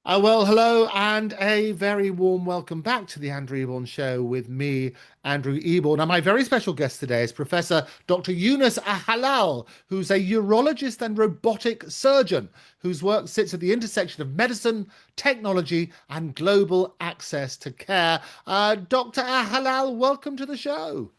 Well, hello, and a very warm welcome back to the Andrew Eborn Show with me, Andrew Eborn. And my very special guest today is Professor Dr. Youness Ahallal, who's a urologist and robotic surgeon whose work sits at the intersection of medicine, technology, and global access to care. Dr. Ahallal, welcome to the show.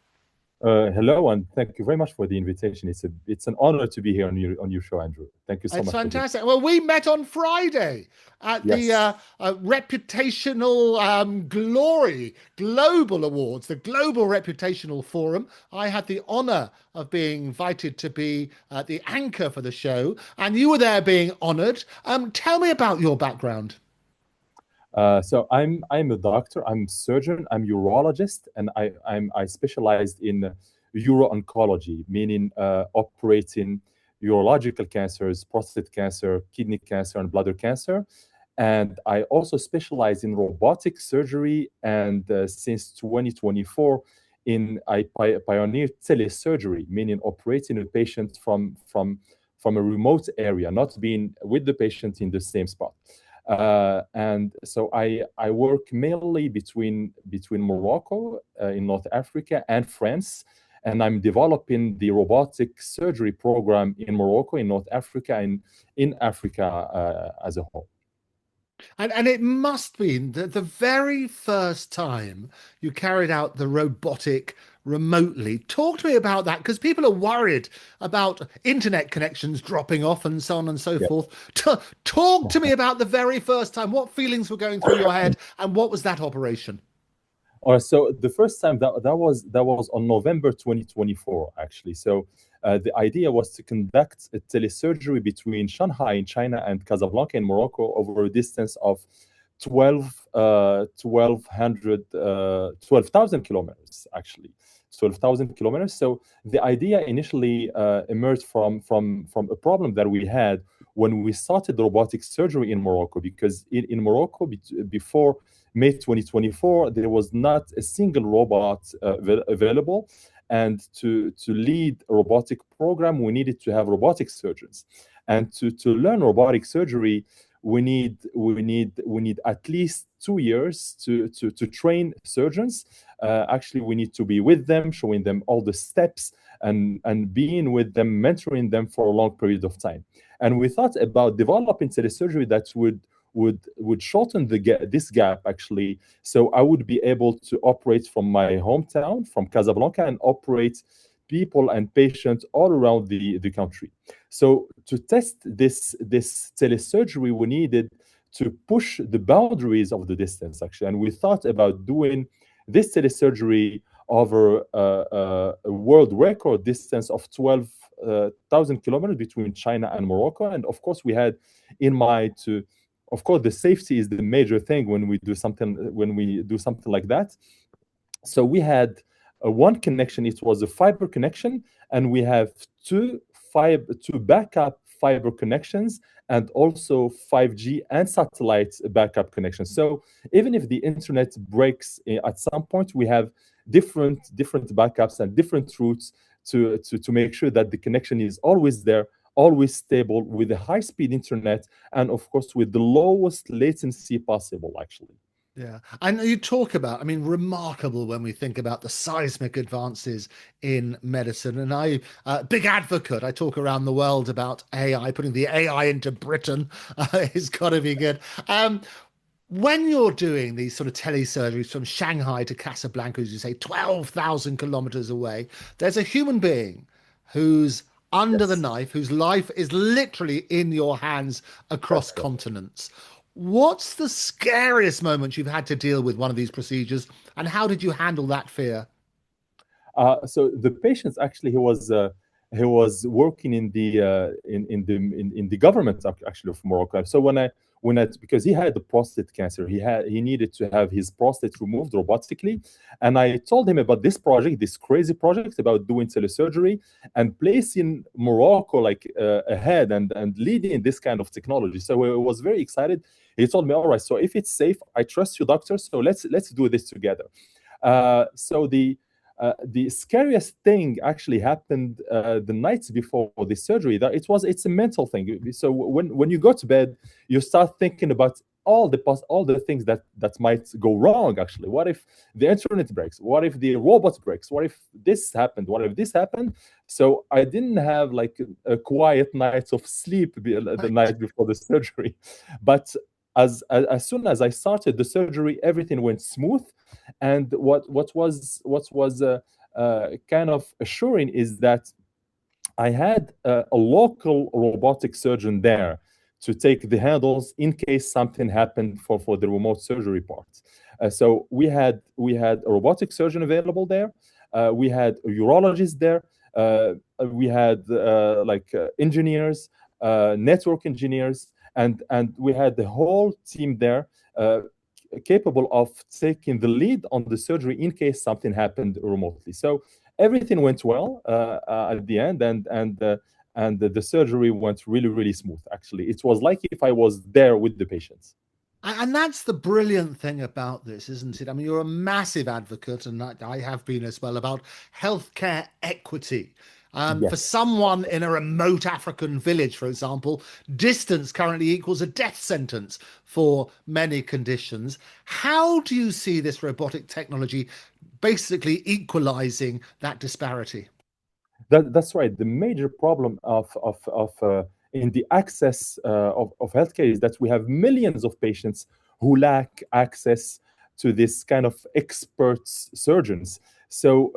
Hello, and thank you very much for the invitation. It's an honor to be here on your show, Andrew. Thank you so It's much for this. fantastic. Well, we met on Friday at the Yes. Reputational Glory Global Awards, the Global Reputational Forum. I had the honor of being invited to be the anchor for the show, and you were there being honored. Tell me about your background. So I'm a doctor. I'm a surgeon. I'm urologist, and I specialized in uro-oncology, meaning operating urological cancers, prostate cancer, kidney cancer, and bladder cancer. And I also specialize in robotic surgery. And since 2024, I pioneered telesurgery, meaning operating a patient from a remote area, not being with the patient in the same spot. And so I work mainly between Morocco in North Africa and France, and I'm developing the robotic surgery program in Morocco, in North Africa, and in Africa as a whole. And it must be the very first time you carried out the robotic remotely. Talk to me about that because people are worried about internet connections dropping off and so on and so Yeah. forth. Talk to me about the very first time. What feelings were going through your head and what was that operation? All right, so the first time that was on November 2024, actually. So the idea was to conduct a telesurgery between Shanghai in China and Casablanca in Morocco over a distance of 12,000 kilometers, actually. 12,000 kilometers. So the idea initially emerged from a problem that we had when we started robotic surgery in Morocco, because in Morocco, before May 2024, there was not a single robot available. And to lead a robotic program, we needed to have robotic surgeons. And to learn robotic surgery, we need at least 2 years to train surgeons. Actually, we need to be with them, showing them all the steps, and being with them, mentoring them for a long period of time. And we thought about developing telesurgery that would shorten this gap, actually. So I would be able to operate from my hometown, from Casablanca, and operate people and patients all around the country. So to test this telesurgery, we needed to push the boundaries of the distance, actually. And we thought about doing this telesurgery over a world record distance of 12,000 kilometers between China and Morocco. And of course, we had in mind to, of course, the safety is the major thing when we do something like that. So we had one connection. It was a fiber connection, and we have two backup fiber connections, and also 5G and satellite backup connections. So even if the internet breaks at some point, we have different backups and different routes to make sure that the connection is always there, always stable, with a high speed internet, and of course with the lowest latency possible, actually. Yeah. And you talk about, I mean, remarkable when we think about the seismic advances in medicine. And big advocate, I talk around the world about AI, putting the AI into Britain is got to be good. When you're doing these sort of telesurgeries from Shanghai to Casablanca, as you say, 12,000 kilometers away, there's a human being who's under the Yes, knife, whose life is literally in your hands across that's right. continents. What's the scariest moment you've had to deal with one of these procedures, and how did you handle that fear? So the patient, actually, he was working in the government, actually, of Morocco. So when I because he had the prostate cancer, he needed to have his prostate removed robotically, and I told him about this project, this crazy project about doing telesurgery and placing Morocco like ahead and leading this kind of technology. So I was very excited. He told me, "All right, so if it's safe, I trust you, doctor. So let's do this together." So the scariest thing actually happened the nights before the surgery. That it's a mental thing. So when you go to bed, you start thinking about all the things that might go wrong. Actually, what if the internet breaks? What if the robot breaks? What if this happened? What if this happened? So I didn't have like a quiet nights of sleep the Right. night before the surgery. But as soon as I started the surgery, everything went smooth. And what was kind of assuring is that I had a local robotic surgeon there to take the handles in case something happened for the remote surgery part. So we had a robotic surgeon available there. We had a urologist there. We had engineers, network engineers, and we had the whole team there. Capable of taking the lead on the surgery in case something happened remotely. So everything went well at the end, and the surgery went really really smooth. Actually, it was like if I was there with the patients. And that's the brilliant thing about this, isn't it? I mean, you're a massive advocate, and I have been as well, about healthcare equity. For Yes. someone in a remote African village, for example, distance currently equals a death sentence for many conditions. How do you see this robotic technology basically equalizing that disparity? That's right. The major problem of in the access of healthcare is that we have millions of patients who lack access to this kind of expert surgeons. So,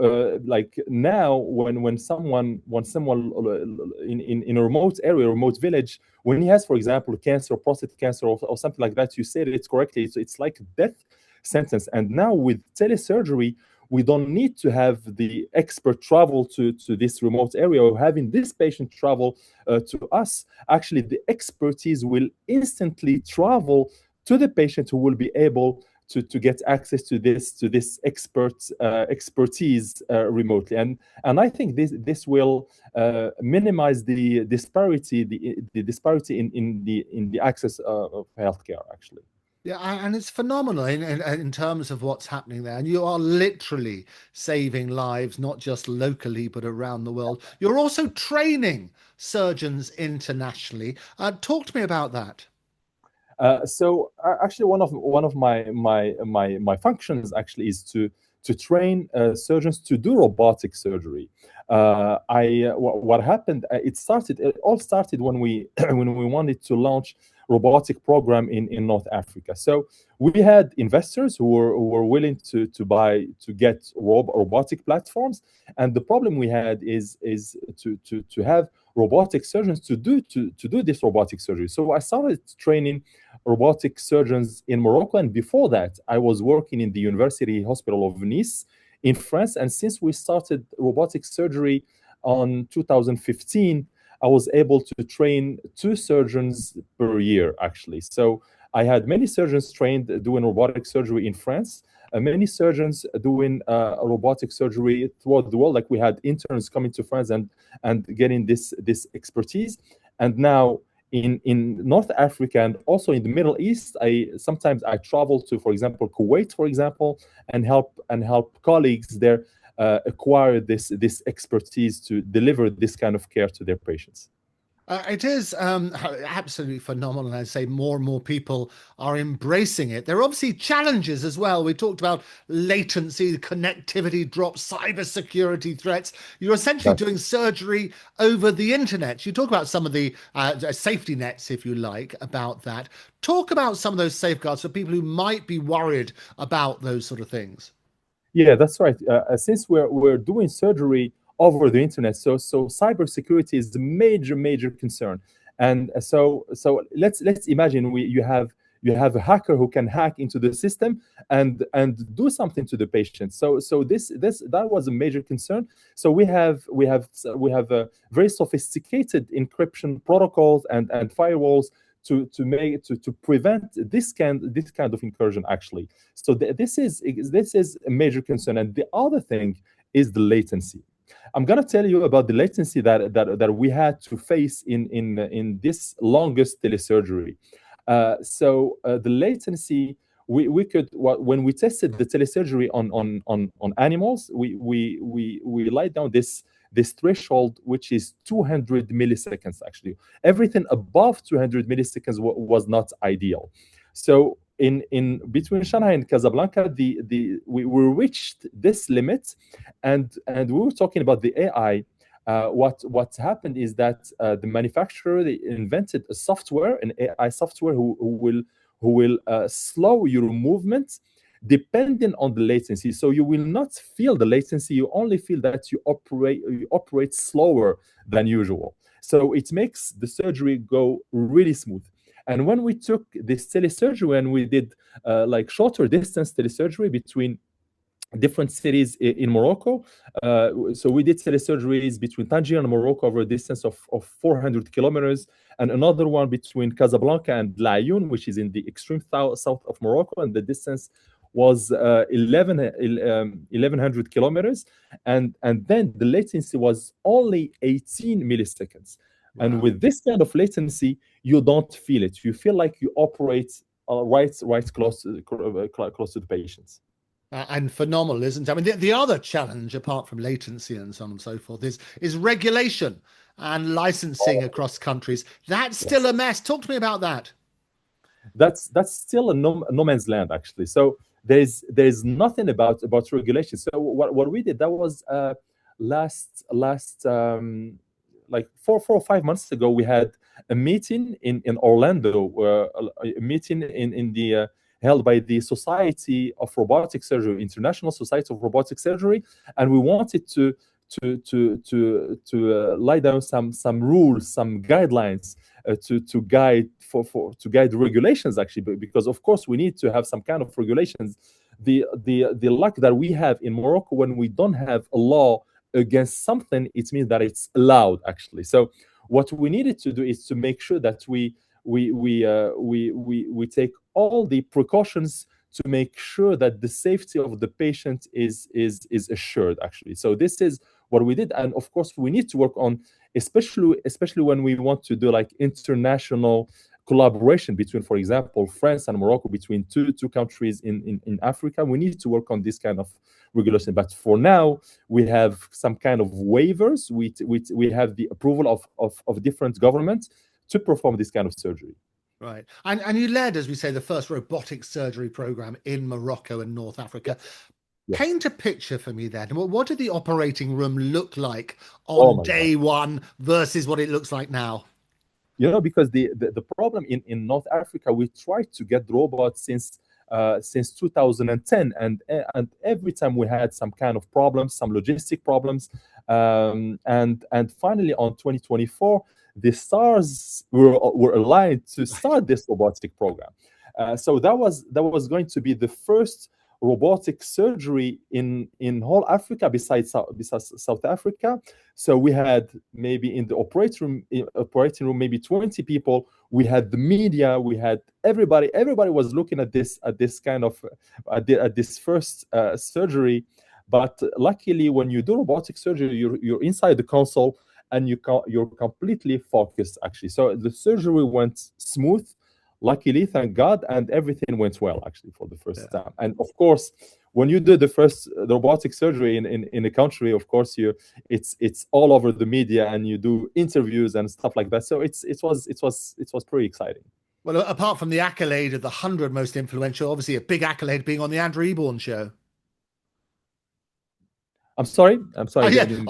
like now, when someone in a remote area, remote village, when he has, for example, cancer, prostate cancer, or something like that, you said it correctly. It's like a death sentence. And now with telesurgery, we don't need to have the expert travel to this remote area or having this patient travel to us. Actually, the expertise will instantly travel to the patient, who will be able to get access to this expertise remotely. And I think this will minimize the disparity, the disparity in the access of healthcare, actually. Yeah, and it's phenomenal in terms of what's happening there. And you are literally saving lives, not just locally, but around the world. You're also training surgeons internationally. Talk to me about that. Actually, one of my functions actually is to train surgeons to do robotic surgery. What happened? It all started when we when we wanted to launch robotic program in North Africa. So we had investors who were willing to get robotic platforms, and the problem we had is to have robotic surgeons to do this robotic surgery. So I started training robotic surgeons in Morocco. And before that, I was working in the University Hospital of Nice in France. And since we started robotic surgery on 2015, I was able to train 2 surgeons per year, actually. So I had many surgeons trained doing robotic surgery in France, many surgeons doing robotic surgery throughout the world. Like we had interns coming to France and getting this expertise. And now in North Africa and also in the Middle East, I travel to, for example, Kuwait, for example, and help colleagues there acquire this expertise to deliver this kind of care to their patients. It is absolutely phenomenal. And I'd say more and more people are embracing it. There are obviously challenges as well. We talked about latency, connectivity drops, cybersecurity threats. You're essentially That's doing surgery over the internet. You talk about some of the safety nets, if you like, about that. Talk about some of those safeguards for people who might be worried about those sort of things. Yeah, that's right. Since we're doing surgery over the internet, so cybersecurity is the major concern. And so let's imagine you have a hacker who can hack into the system and do something to the patient. So this that was a major concern. So we have very sophisticated encryption protocols and firewalls to prevent this kind of incursion, actually. So this is a major concern. And the other thing is the latency. I'm gonna tell you about the latency that we had to face in this longest telesurgery. The latency, we could, when we tested the telesurgery on animals, we laid down this threshold, which is 200 milliseconds. Actually, everything above 200 milliseconds was not ideal. So in between Shanghai and Casablanca, we reached this limit, and we were talking about the AI. What happened is that the manufacturer, they invented a software, an AI software who will slow your movement depending on the latency. So you will not feel the latency. You only feel that you operate slower than usual. So it makes the surgery go really smooth. And when we took this telesurgery and we did like shorter distance telesurgery between different cities in Morocco. So we did telesurgeries between Tangier and Morocco over a distance of 400 kilometers, and another one between Casablanca and Laayoune, which is in the extreme south of Morocco, and the distance was 1100 kilometers, and then the latency was only 18 milliseconds. And Wow. with this kind of latency, you don't feel it. You feel like you operate right close to the patients. And phenomenal, isn't it? I mean, the other challenge, apart from latency and so on and so forth, is regulation and licensing across countries. That's still Yes. a mess. Talk to me about that. That's still a no man's land, actually. So there's nothing about regulation. So what we did, that was last like four or 5 months ago, we had a meeting in Orlando, a meeting in the held by the Society of Robotic Surgery, International Society of Robotic Surgery, and we wanted to lay down some rules, some guidelines to guide to guide regulations, actually, because of course we need to have some kind of regulations. The luck that we have in Morocco, when we don't have a law against something, it means that it's allowed, actually. So what we needed to do is to make sure that we take all the precautions to make sure that the safety of the patient is assured, actually. So this is what we did, and of course we need to work on, especially when we want to do like international collaboration between, for example, France and Morocco, between two countries in Africa. We need to work on this kind of regulation. But for now, we have some kind of waivers. We have the approval of different governments to perform this kind of surgery. Right. And you led, as we say, the first robotic surgery program in Morocco and North Africa. Yes. Paint a picture for me then. What did the operating room look like Oh on my God. day one versus what it looks like now? Because the problem in North Africa, we tried to get robots since 2010, and every time we had some kind of problems, some logistic problems, and finally on 2024, the stars were aligned to start this robotic program. So that was going to be the first robotic surgery in whole Africa besides South Africa. So we had maybe in the operating room maybe 20 people. We had the media, we had everybody. Everybody was looking at this kind of at this first surgery. But luckily, when you do robotic surgery, you're inside the console, and you're completely focused, actually. So the surgery went smooth, luckily, thank God, and everything went well, actually, for the first time. And of course, when you do the robotic surgery in a country, of course it's all over the media, and you do interviews and stuff like that. So it was pretty exciting. Well, apart from the accolade of the 100 most influential, obviously a big accolade being on the Andrew Eborn Show. I'm sorry. Oh, I yeah. didn't.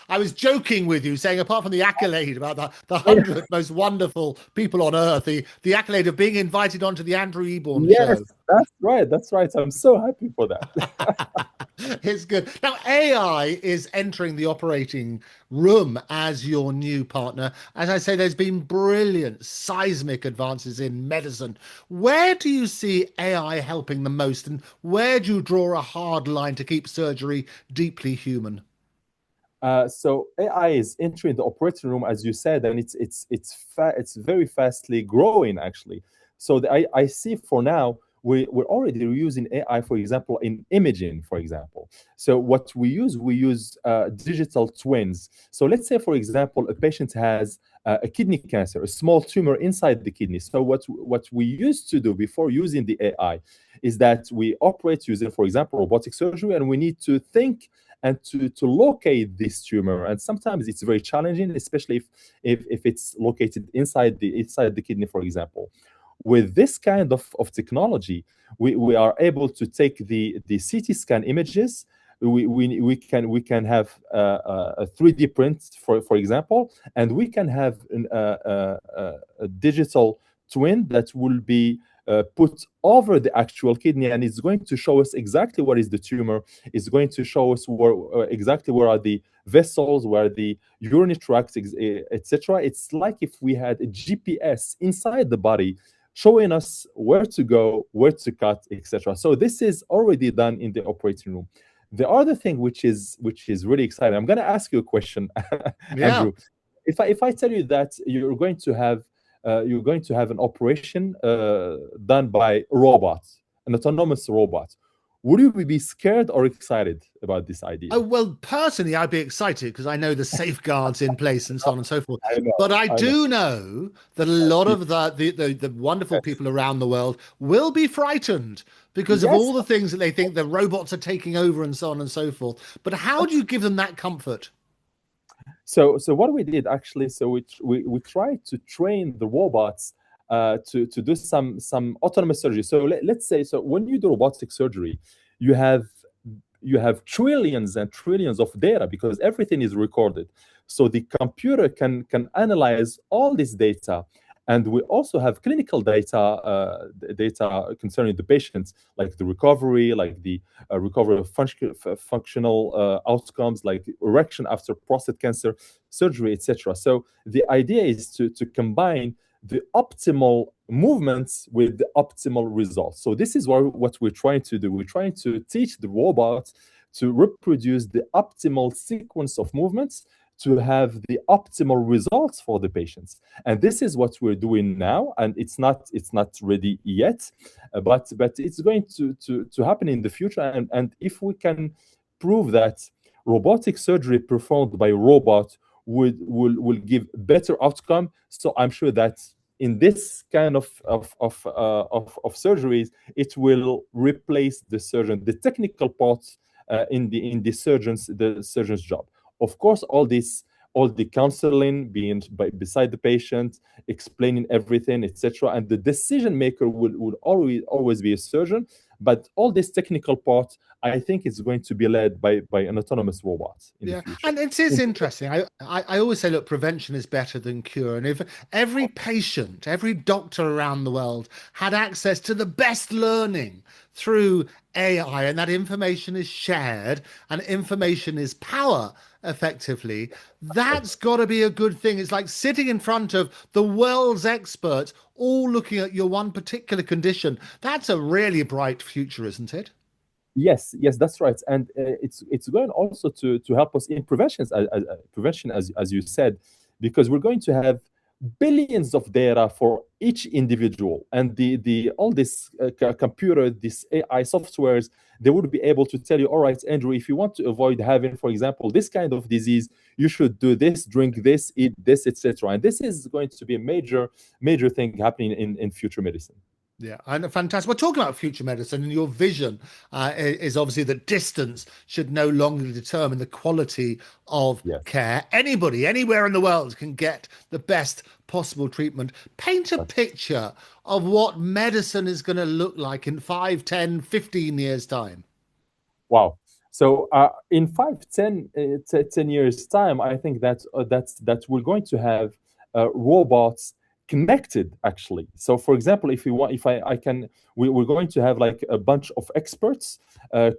I was joking with you, saying apart from the accolade about the Oh, 100 most wonderful people on earth, the accolade of being invited onto the Andrew Eborn yes, Show. that's right. That's right. I'm so happy for that. It's good. Now, AI is entering the operating room as your new partner. As I say, there's been brilliant seismic advances in medicine. Where do you see AI helping the most, and where do you draw a hard line to keep surgery deeply human? So AI is entering the operating room, as you said, and it's very fastly growing, actually. So I see for now we're already using AI, for example, in imaging, for example. So what we use digital twins. So let's say, for example, a patient has a kidney cancer, a small tumor inside the kidney. So what we used to do before using the AI is that we operate using, for example, robotic surgery, and we need to think and to locate this tumor. And sometimes it's very challenging, especially if it's located inside the kidney, for example. With this kind of technology, we are able to take the CT scan images. We can have a 3D print, for example, and we can have a digital twin that will be put over the actual kidney, and it's going to show us exactly what is the tumor. It's going to show us exactly where are the vessels, where the urinary tract, etc. It's like if we had a GPS inside the body showing us where to go, where to cut, etc. So this is already done in the operating room. The other thing which is really exciting, I'm going to ask you a question, Yeah. Andrew. If I tell you that you're going to have an operation done by robots, an autonomous robot, would you be scared or excited about this idea? Oh, well, personally, I'd be excited because I know the safeguards in place and so on and so forth. I know, But I I know. do know that a lot Yeah, of the wonderful yes, people around the world will be frightened because of yes. all the things that they think the robots are taking over and so on and so forth. But how do you give them that comfort? So what we did actually, so we tried to train the robots to do some autonomous surgery. So let's say, so when you do robotic surgery, you have you have trillions and trillions of data because everything is recorded. So the computer can analyze all this data. And we also have clinical data concerning the patients, like the recovery, like the recovery of functional outcomes, like erection after prostate cancer surgery, etc. So the idea is to combine the optimal movements with the optimal results. So this is what we're trying to do. We're trying to teach the robot to reproduce the optimal sequence of movements to have the optimal results for the patients. And this is what we're doing now, and it's not ready yet, but it's going to happen in the future. And if we can prove that robotic surgery performed by robot will give better outcome, so I'm sure that in this kind of surgeries, it will replace the surgeon, the technical part in the surgeon's job. Of course, all the counseling being beside the patient, explaining everything, etc. And the decision maker will always be a surgeon. But all this technical part, I think, is going to be led by an autonomous robot in the Yeah, future. and it is interesting. I always say, look, prevention is better than cure. And if every patient, every doctor around the world had access to the best learning through AI, and that information is shared and information is power effectively, that's got to be a good thing. It's like sitting in front of the world's experts, all looking at your one particular condition. That's a really bright future, isn't it? Yes, yes, that's right, and it's going also to help us in prevention, as you said, because we're going to have billions of data for each individual, and the all this computer, this AI softwares, they would be able to tell you, all right, Andrew, if you want to avoid having, for example, this kind of disease, you should do this, drink this, eat this, etc. And this is going to be a major thing happening in future medicine. Yeah, and fantastic. We're talking about future medicine, and your vision is obviously that distance should no longer determine the quality of Yes. care. Anybody, anywhere in the world can get the best possible treatment. Paint a picture of what medicine is going to look like in 5, 10, 15 years' time. Wow. So in 5, 10, 10 years time, I think that we're going to have robots connected actually. So for example, if we want, if I can, we're going to have like a bunch of experts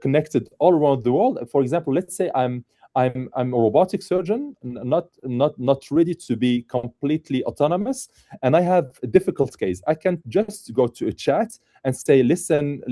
connected all around the world. For example, let's say I'm a robotic surgeon, not ready to be completely autonomous, and I have a difficult case. I can just go to a chat and say, listen.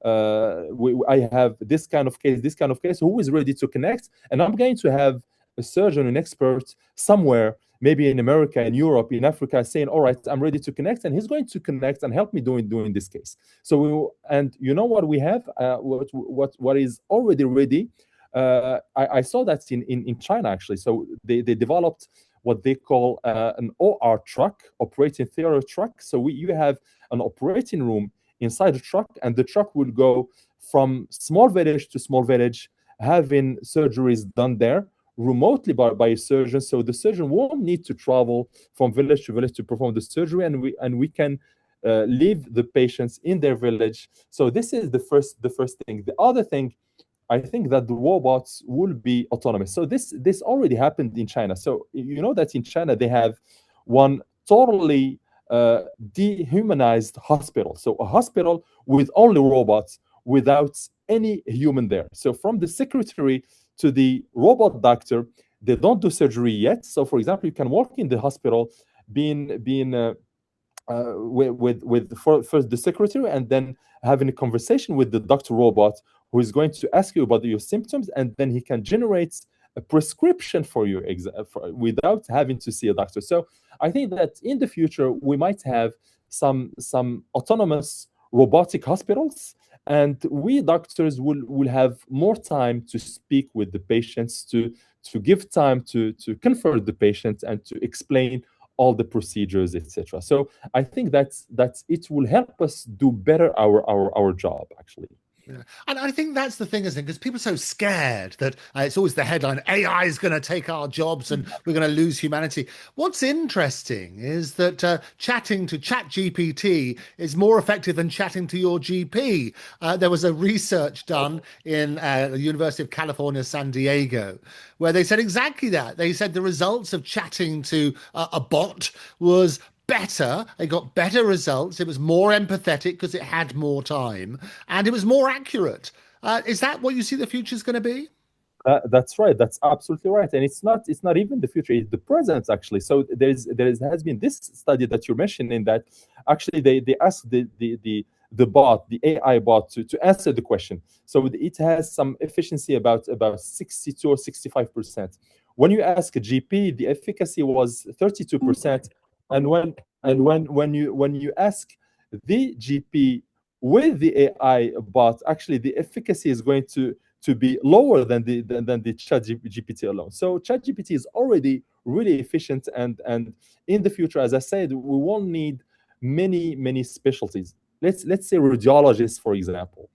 I have this kind of case. Who is ready to connect? And I'm going to have a surgeon, an expert somewhere, maybe in America, in Europe, in Africa, saying, "All right, I'm ready to connect," and he's going to connect and help me doing this case. So, and you know what we have, what is already ready. I saw that in China actually. So they developed what they call an OR truck, operating theater truck. So you have an operating room inside the truck, and the truck will go from small village to small village, having surgeries done there remotely by a surgeon. So the surgeon won't need to travel from village to village to perform the surgery, and we can leave the patients in their village. So this is the first thing. The other thing, I think that the robots will be autonomous. So this already happened in China. So you know that in China they have one totally uh, dehumanized hospital. So a hospital with only robots without any human there. So from the secretary to the robot doctor, they don't do surgery yet. So for example, you can work in the hospital being with first the secretary, and then having a conversation with the doctor robot, who is going to ask you about your symptoms, and then he can generate a prescription for you without having to see a doctor. So I think that in the future we might have some autonomous robotic hospitals, and we doctors will have more time to speak with the patients, to give time to comfort the patients and to explain all the procedures, etc. So I think that's it will help us do better our job actually. Yeah. And I think that's the thing, isn't it? Because people are so scared that it's always the headline, AI is going to take our jobs and we're going to lose humanity. What's interesting is that chatting to ChatGPT is more effective than chatting to your GP. There was a research done in the University of California, San Diego, where they said exactly that. They said the results of chatting to a bot was better. They got better results. It was more empathetic because it had more time, and it was more accurate. Is that what you see the future is going to be? That's right. That's absolutely right. And it's not even the future. It's the present actually. So has been this study that you're mentioning that actually they asked the bot, the AI bot, to answer the question. So it has some efficiency about 62 or 65%. When you ask a GP, the efficacy was 32%. And when you ask the GP with the AI bot, actually the efficacy is going to be lower than the chat GPT alone. So chat GPT is already really efficient, and in the future, as I said, we won't need many specialties. Let's say radiologists, for example.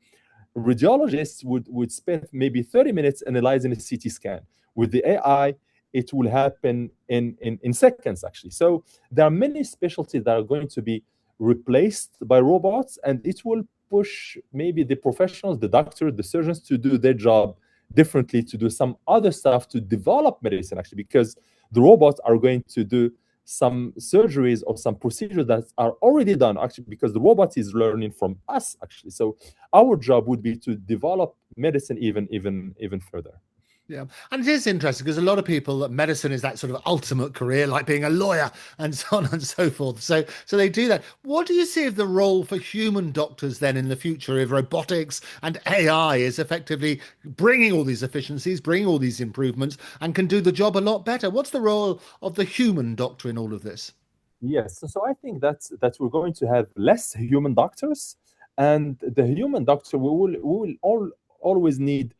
Radiologists would spend maybe 30 minutes analyzing a CT scan. With the AI, it will happen in seconds, actually. So there are many specialties that are going to be replaced by robots, and it will push maybe the professionals, the doctors, the surgeons, to do their job differently, to do some other stuff, to develop medicine, actually, because the robots are going to do some surgeries or some procedures that are already done, actually, because the robot is learning from us, actually. So our job would be to develop medicine even further. Yeah. And it is interesting because a lot of people that medicine is that sort of ultimate career, like being a lawyer and so on and so forth. So they do that. What do you see of the role for human doctors then in the future if robotics and AI is effectively bringing all these efficiencies, bringing all these improvements and can do the job a lot better? What's the role of the human doctor in all of this? Yes, so I think that we're going to have less human doctors, and the human doctor we will always need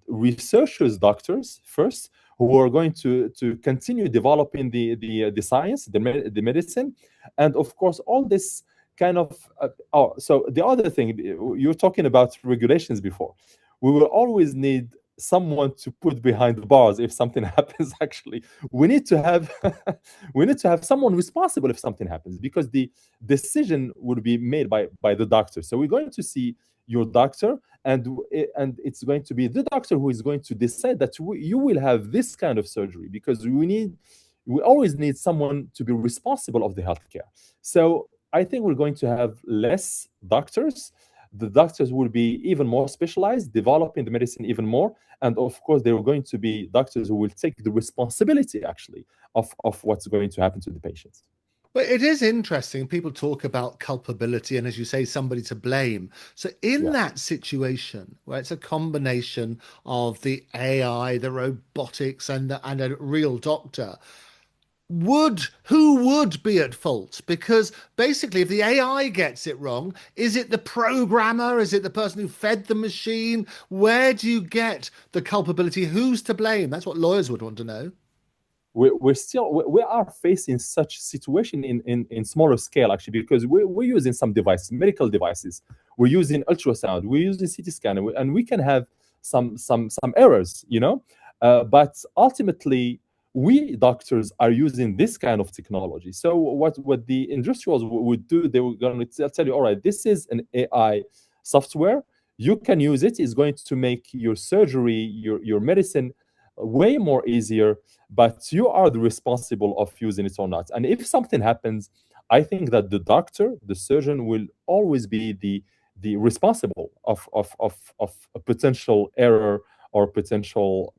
researchers doctors first, who are going to continue developing the science, the medicine, and of course all this kind of so the other thing, you were talking about regulations before. We will always need someone to put behind the bars if something happens. Actually, we need to have we need to have someone responsible if something happens, because the decision would be made by the doctor. So we're going to see your doctor, and it's going to be the doctor who is going to decide that you will have this kind of surgery, because we always need someone to be responsible of the healthcare. So I think we're going to have less doctors. The doctors will be even more specialized, developing the medicine even more, and of course there are going to be doctors who will take the responsibility actually of what's going to happen to the patients. But it is interesting. People talk about culpability and, as you say, somebody to blame. So, in Yeah. that situation where it's a combination of the AI, the robotics, and a real doctor, who would be at fault? Because basically, if the AI gets it wrong, is it the programmer? Is it the person who fed the machine? Where do you get the culpability? Who's to blame? That's what lawyers would want to know. We are facing such situation in smaller scale, actually, because we're using some devices, medical devices. We're using ultrasound, we're using CT scan, and we can have some errors, but ultimately we doctors are using this kind of technology. So what the industrials would do, they were going to tell you, all right, this is an AI software. You can use it. It's going to make your surgery, your medicine way more easier, but you are the responsible of using it or not. And if something happens, I think that the doctor, the surgeon, will always be the responsible of a potential error or potential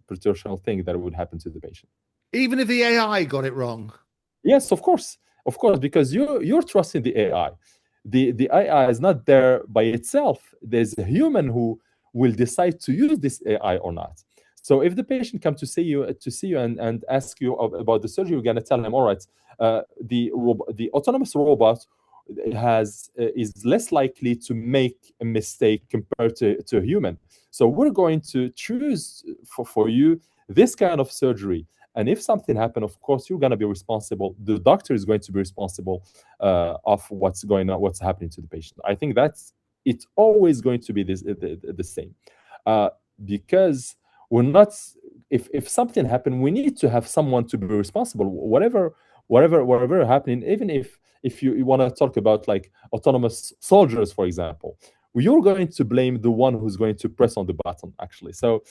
thing that would happen to the patient. Even if the AI got it wrong. Yes, of course, because you're trusting the AI. The AI is not there by itself. There's a human who will decide to use this AI or not. So if the patient comes to see you and ask you about the surgery, you're gonna tell him, all right, the autonomous robot is less likely to make a mistake compared to a human. So we're going to choose for you this kind of surgery. And if something happened, of course, you're going to be responsible. The doctor is going to be responsible of what's going on, what's happening to the patient. I think it's always going to be the same, because we're not. If something happened, we need to have someone to be responsible. Whatever happening, even if you want to talk about like autonomous soldiers, for example, you're going to blame the one who's going to press on the button, actually. So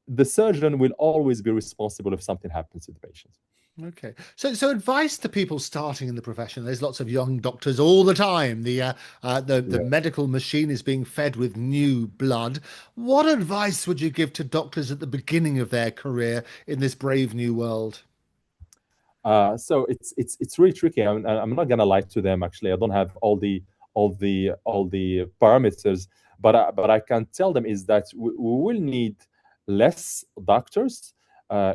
the surgeon will always be responsible if something happens to the patient. Okay. So advice to people starting in the profession. There's lots of young doctors all the time. The Yeah. medical machine is being fed with new blood. What advice would you give to doctors at the beginning of their career in this brave new world? So it's really tricky. I'm not gonna lie to them. Actually, I don't have all the parameters, but I can tell them is that we will need less doctors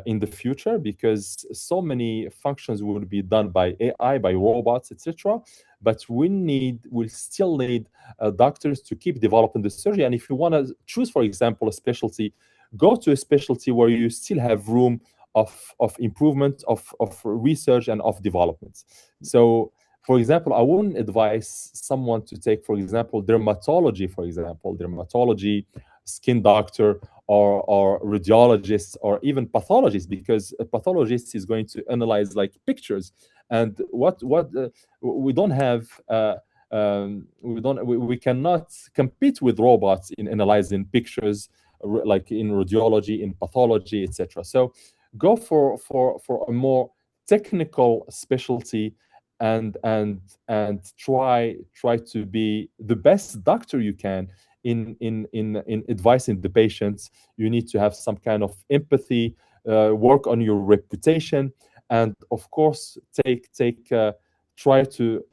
in the future, because so many functions will be done by AI, by robots, etc. But we'll still need doctors to keep developing the surgery. And if you want to choose, for example, a specialty, go to a specialty where you still have room of improvement, of research, and of development. So, for example, I wouldn't advise someone to take, for example, dermatology, skin doctor, or radiologist, or even pathologist, because a pathologist is going to analyze like pictures, and what we don't have. We cannot compete with robots in analyzing pictures, like in radiology, in pathology, etc. So go for a more technical specialty, and try to be the best doctor you can in advising the patients. You need to have some kind of empathy, work on your reputation, and of course try to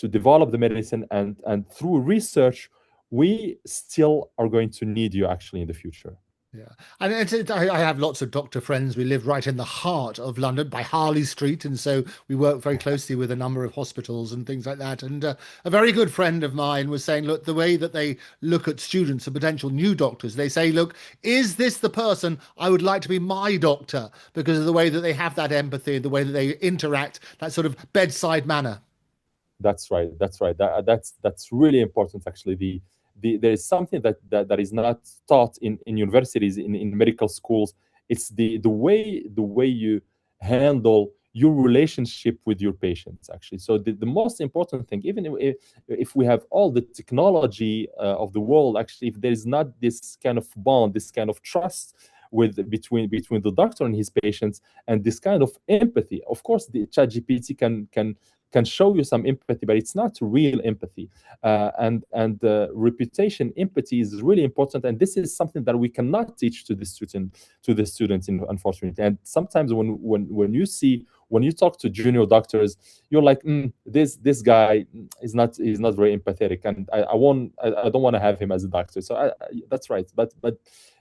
develop the medicine, and through research we still are going to need you actually in the future. Yeah, and I have lots of doctor friends. We live right in the heart of London by Harley Street, and so we work very closely with a number of hospitals and things like that. And a very good friend of mine was saying, look, the way that they look at students and potential new doctors, they say, look, is this the person I would like to be my doctor? Because of the way that they have that empathy, the way that they interact, that sort of bedside manner. That's right. That's right. That's really important. Actually, there is something that is not taught in universities, in medical schools. It's the way you handle your relationship with your patients. Actually, so the most important thing, even if we have all the technology of the world, actually, if there is not this kind of bond, this kind of trust between the doctor and his patients, and this kind of empathy. Of course, the ChatGPT can show you some empathy, but it's not real empathy. And reputation empathy is really important, and this is something that we cannot teach to the students, unfortunately. And sometimes when you talk to junior doctors, you're like, this guy is not very empathetic, and I don't want to have him as a doctor. So that's right, but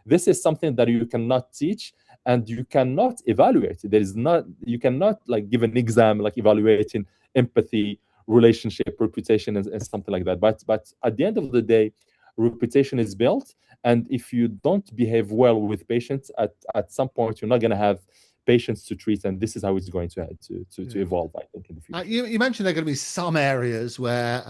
this is something that you cannot teach, and you cannot evaluate. You cannot like give an exam like evaluating empathy, relationship, reputation, and something like that. But at the end of the day, reputation is built, and if you don't behave well with patients, at some point you're not going to have patients to treat, and this is how it's going to Yeah. evolve, I think, in the future. You mentioned there are going to be some areas where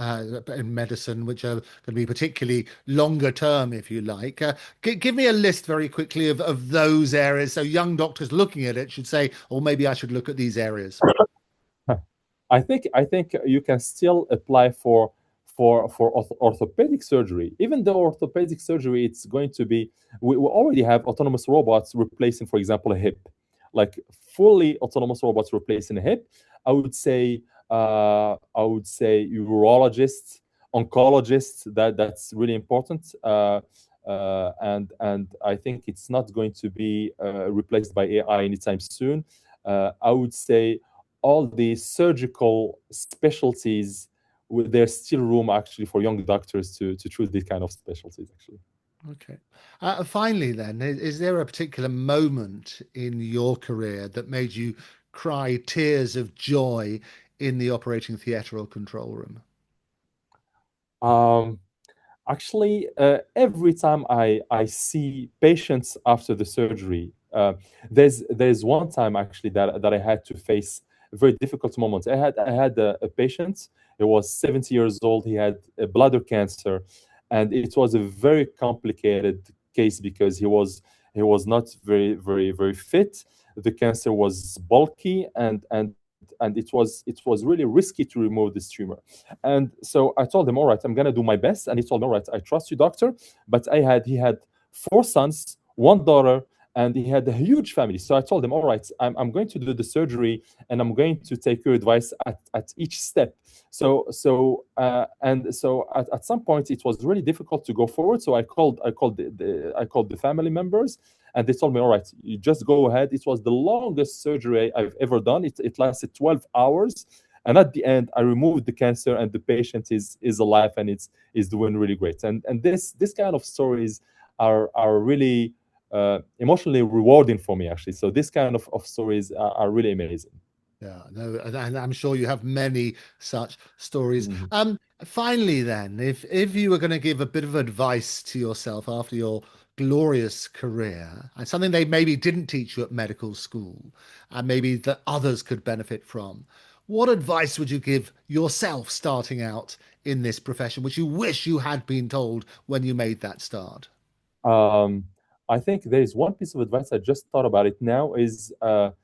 in medicine which are going to be particularly longer term, if you like. Give me a list very quickly of those areas, so young doctors looking at it should say, "Or maybe I should look at these areas." I think you can still apply for orthopedic surgery. Even though orthopedic surgery, it's going to be, we already have autonomous robots replacing, for example, a hip, like fully autonomous robots replacing a hip. I would say urologists, oncologists. That's really important. And I think it's not going to be replaced by AI anytime soon. I would say all the surgical specialties, there's still room actually for young doctors to choose these kind of specialties actually. Okay. Finally, then, is there a particular moment in your career that made you cry tears of joy in the operating theatre or control room? um, Actually, every time I see patients after the surgery, there's one time actually that I had to face a very difficult moment. I had a patient. He was 70 years old. He had a bladder cancer, and it was a very complicated case because he was not very fit. The cancer was bulky, and it was really risky to remove this tumor. And so I told him, all right, I'm gonna do my best. And he told me, all right, I trust you, doctor. But he had four sons, one daughter, and he had a huge family. So I told him, all right, I'm going to do the surgery, and I'm going to take your advice at each step. So at some point it was really difficult to go forward. So I called the family members, and they told me, all right, you just go ahead. It was the longest surgery I've ever done. It lasted 12 hours. And at the end, I removed the cancer, and the patient is alive, and is doing really great. And this kind of stories are really emotionally rewarding for me, actually. So this kind of stories are really amazing. Yeah, no, and I'm sure you have many such stories. Mhm. Finally, then, if you were going to give a bit of advice to yourself after your glorious career, and something they maybe didn't teach you at medical school, and maybe that others could benefit from, what advice would you give yourself starting out in this profession, which you wish you had been told when you made that start? Um, I think there is one piece of advice I just thought about it now is that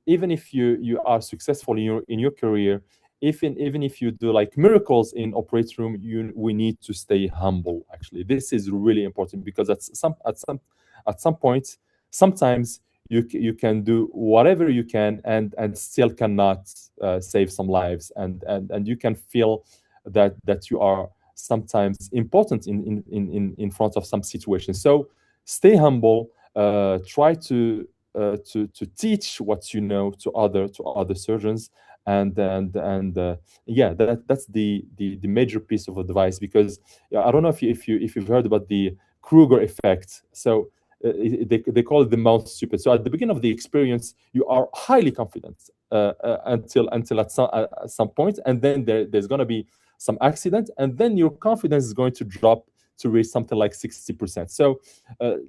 even if you are successful in your career, even if you do like miracles in operating room, we need to stay humble. Actually, this is really important because at some point, sometimes you can do whatever you can and still cannot save some lives, and you can feel that you are sometimes important in front of some situations. So stay humble. Try to teach what you know to other surgeons, and yeah, that's the major piece of advice. Because yeah, I don't know if you've heard about the Kruger effect. So they call it the Mount Stupid. So at the beginning of the experience, you are highly confident until at some point, and then there's going to be some accident, and then your confidence is going to drop to reach something like 60%. So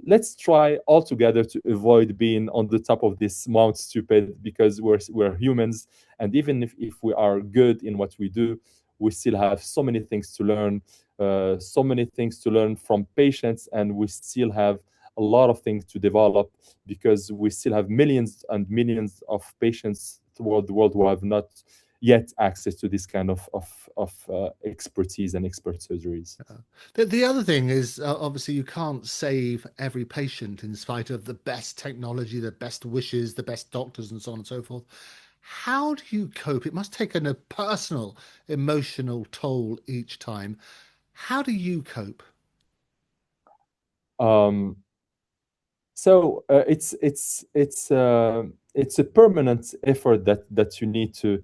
let's try all together to avoid being on the top of this Mount Stupid, because we're humans, and even if we are good in what we do, we still have so many things to learn, so many things to learn from patients, and we still have a lot of things to develop, because we still have millions and millions of patients throughout the world who have not yet access to this kind of expertise and expert surgeries. The other thing is obviously you can't save every patient in spite of the best technology, the best wishes, the best doctors, and so on and so forth. How do you cope? It must take a personal, emotional toll each time. How do you cope? Um, so it's a permanent effort that you need to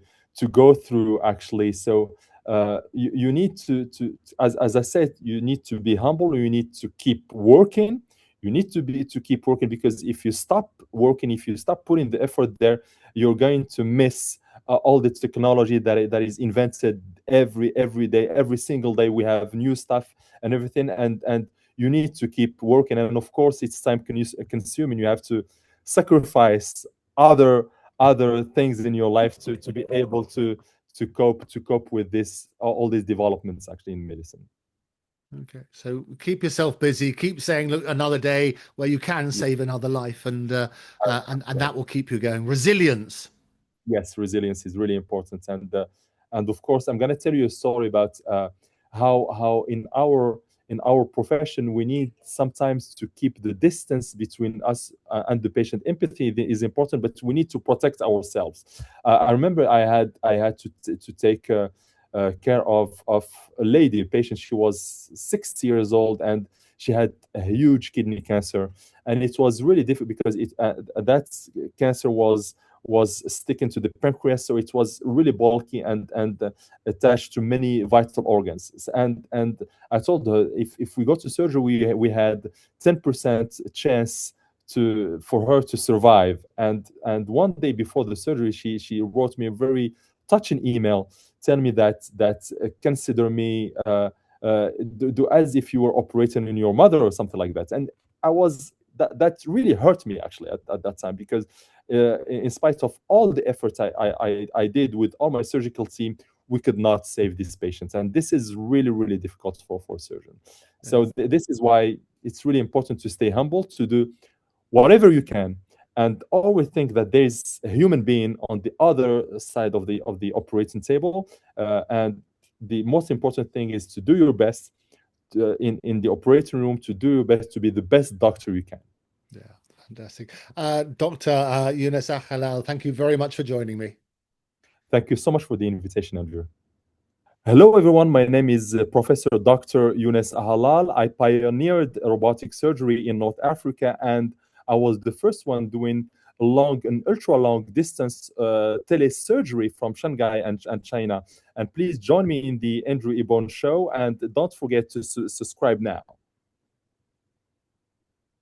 go through, actually. So you need to as I said, you need to be humble. You need to keep working. You need to keep working, because if you stop working, if you stop putting the effort there, you're going to miss all the technology that is invented every day. Every single day we have new stuff and everything, and you need to keep working. And of course, it's time consuming. You have to sacrifice other things in your life to be able to cope with this all these developments actually in medicine. Okay, so keep yourself busy. Keep saying, "Look, another day where you can Yeah. save another life," and that will keep you going. Resilience. Yes, resilience is really important, and of course, I'm gonna tell you a story about how in our profession we need sometimes to keep the distance between us and the patient. Empathy is important, but we need to protect ourselves. I remember I had to take care of a lady, a patient. She was 60 years old and she had a huge kidney cancer, and it was really difficult because that cancer was sticking to the pancreas, so it was really bulky and attached to many vital organs. And I told her if we go to surgery, we had 10% chance for her to survive. And one day before the surgery, she wrote me a very touching email, telling me that consider me. Do as if you were operating on your mother or something like that. And I was that really hurt me actually at that time, because in spite of all the efforts I did with all my surgical team, we could not save these patients, and this is really really difficult for a surgeon. So Yes. this is why it's really important to stay humble, to do whatever you can, and always think that there's a human being on the other side of the operating table, and the most important thing is to do your best in the operating room, to do your best to be the best doctor you can. Yeah, fantastic. Dr. Youness Ahallal, thank you very much for joining me. Thank you so much for the invitation, Andrew. Hello, everyone. My name is Professor Dr. Youness Ahallal. I pioneered robotic surgery in North Africa, and I was the first one doing an ultra long distance telesurgery from Shanghai and China. And please join me in the Andrew Eborn Show, and don't forget to subscribe now.